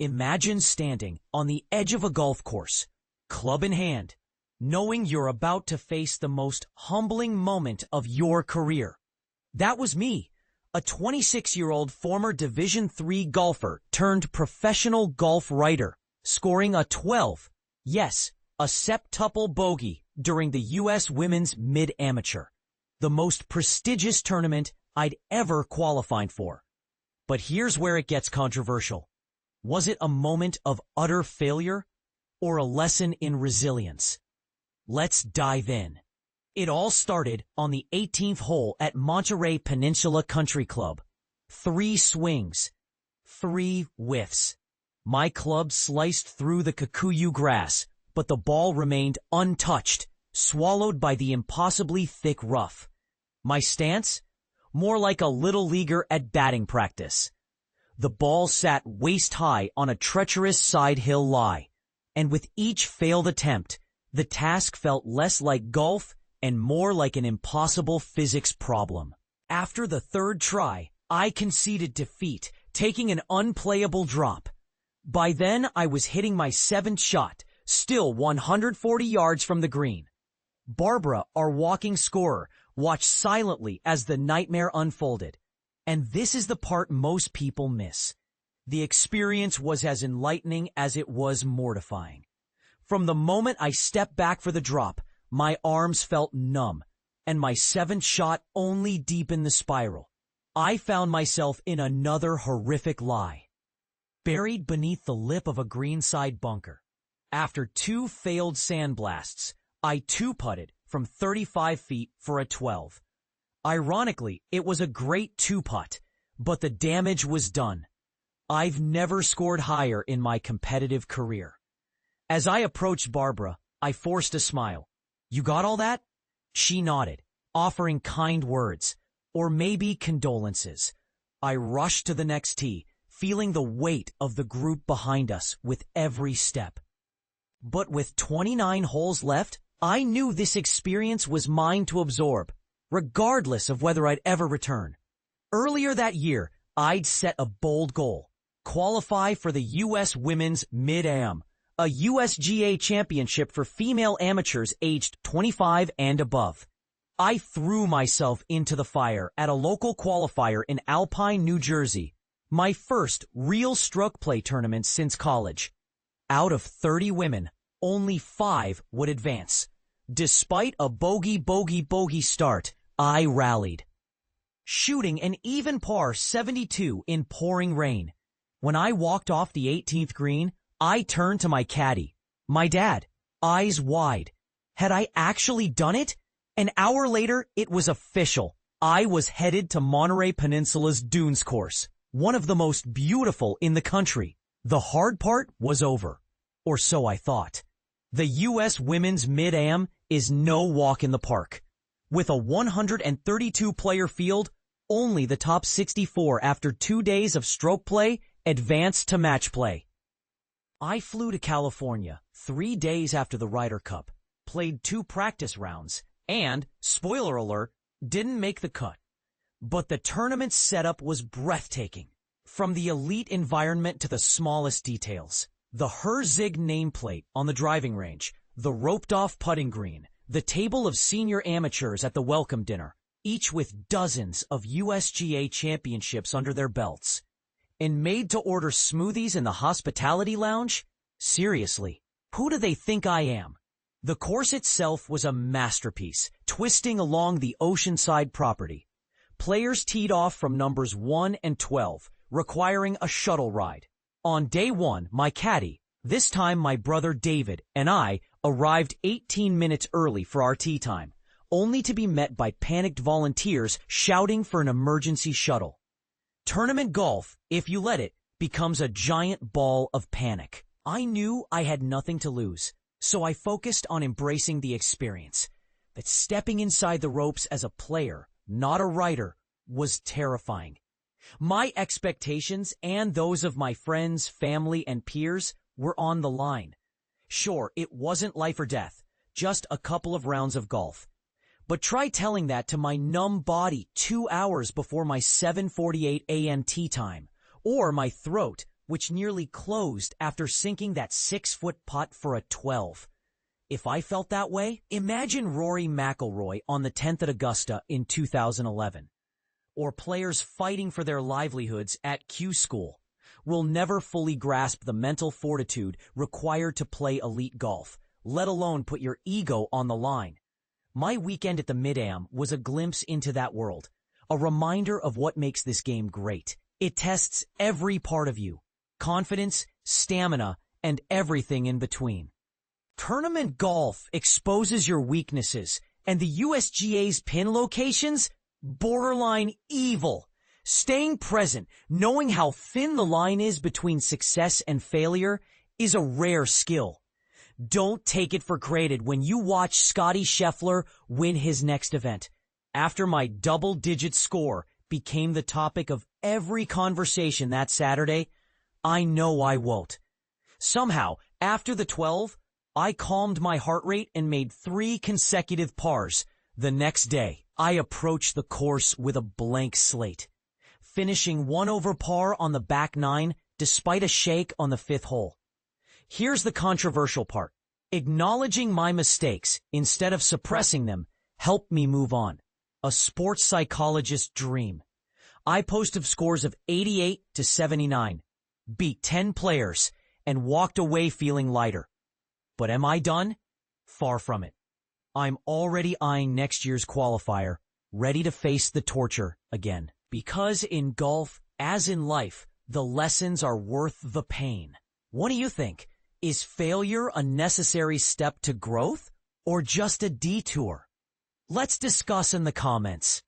Imagine standing on the edge of a golf course, club in hand, knowing you're about to face the most humbling moment of your career. That was me, a 26-year-old former Division III golfer turned professional golf writer, scoring a 12, yes, a septuple bogey during the U.S. Women's Mid-Amateur, the most prestigious tournament I'd ever qualified for. But here's where it gets controversial. Was it a moment of utter failure or a lesson in resilience? Let's dive in. It all started on the 18th hole at Monterey Peninsula Country Club. 3 swings, 3 whiffs. My club sliced through the kikuyu grass, but the ball remained untouched, swallowed by the impossibly thick rough. My stance? More like a little leaguer at batting practice. The ball sat waist-high on a treacherous side hill lie, and with each failed attempt, the task felt less like golf and more like an impossible physics problem. After the 3rd try, I conceded defeat, taking an unplayable drop. By then, I was hitting my 7th shot, still 140 yards from the green. Barbara, our walking scorer, watched silently as the nightmare unfolded. And this is the part most people miss. The experience was as enlightening as it was mortifying. From the moment I stepped back for the drop, my arms felt numb, and my 7th shot only deepened the spiral. I found myself in another horrific lie. Buried beneath the lip of a greenside bunker. After 2 failed sandblasts, I 2-putted from 35 feet for a 12. Ironically, it was a great 2-putt, but the damage was done. I've never scored higher in my competitive career. As I approached Barbara, I forced a smile. "You got all that?" She nodded, offering kind words, or maybe condolences. I rushed to the next tee, feeling the weight of the group behind us with every step. But with 29 holes left, I knew this experience was mine to absorb, regardless of whether I'd ever return. Earlier that year, I'd set a bold goal: qualify for the U.S. Women's Mid-Am, a USGA championship for female amateurs aged 25 and above. I threw myself into the fire at a local qualifier in Alpine, New Jersey, my first real stroke play tournament since college. Out of 30 women, only 5 would advance. Despite a bogey start, I rallied, shooting an even par 72 in pouring rain. When I walked off the 18th green, I turned to my caddy, my dad, eyes wide. Had I actually done it? An hour later, it was official. I was headed to Monterey Peninsula's Dunes course, one of the most beautiful in the country. The hard part was over, or so I thought. The U.S. Women's Mid-Am is no walk in the park. With a 132-player field, only the top 64 after 2 days of stroke play advanced to match play. I flew to California 3 days after the Ryder Cup, played 2 practice rounds, and, spoiler alert, didn't make the cut. But the tournament setup was breathtaking. From the elite environment to the smallest details. The Herzig nameplate on the driving range, the roped-off putting green, the table of senior amateurs at the welcome dinner, each with dozens of USGA championships under their belts. And made-to-order smoothies in the hospitality lounge? Seriously, who do they think I am? The course itself was a masterpiece, twisting along the oceanside property. Players teed off from numbers 1 and 12, requiring a shuttle ride. On day 1, my caddy, this time my brother David, and I arrived 18 minutes early for our tee time, only to be met by panicked volunteers shouting for an emergency shuttle. Tournament golf, if you let it, becomes a giant ball of panic. I knew I had nothing to lose, so I focused on embracing the experience. But stepping inside the ropes as a player, not a writer, was terrifying. My expectations and those of my friends, family, and peers were on the line. Sure, it wasn't life or death, just a couple of rounds of golf. But try telling that to my numb body 2 hours before my 7:48 a.m. tee time, or my throat which nearly closed after sinking that 6-foot putt for a 12. If I felt that way, imagine Rory McIlroy on the 10th at Augusta in 2011. Or players fighting for their livelihoods at Q School will never fully grasp the mental fortitude required to play elite golf, let alone put your ego on the line. My weekend at the Mid-Am was a glimpse into that world, a reminder of what makes this game great. It tests every part of you, confidence, stamina, and everything in between. Tournament golf exposes your weaknesses, and the USGA's pin locations? Borderline evil. Staying present, knowing how thin the line is between success and failure, is a rare skill. Don't take it for granted when you watch Scottie Scheffler win his next event. After my double-digit score became the topic of every conversation that Saturday, I know I won't. Somehow, after the 12, I calmed my heart rate and made 3 consecutive pars. The next day, I approached the course with a blank slate, finishing 1 over par on the back 9 despite a shake on the 5th hole. Here's the controversial part. Acknowledging my mistakes instead of suppressing them helped me move on. A sports psychologist's dream. I posted scores of 88 to 79, beat 10 players, and walked away feeling lighter. But am I done? Far from it. I'm already eyeing next year's qualifier, ready to face the torture again. Because in golf, as in life, the lessons are worth the pain. What do you think? Is failure a necessary step to growth, or just a detour? Let's discuss in the comments.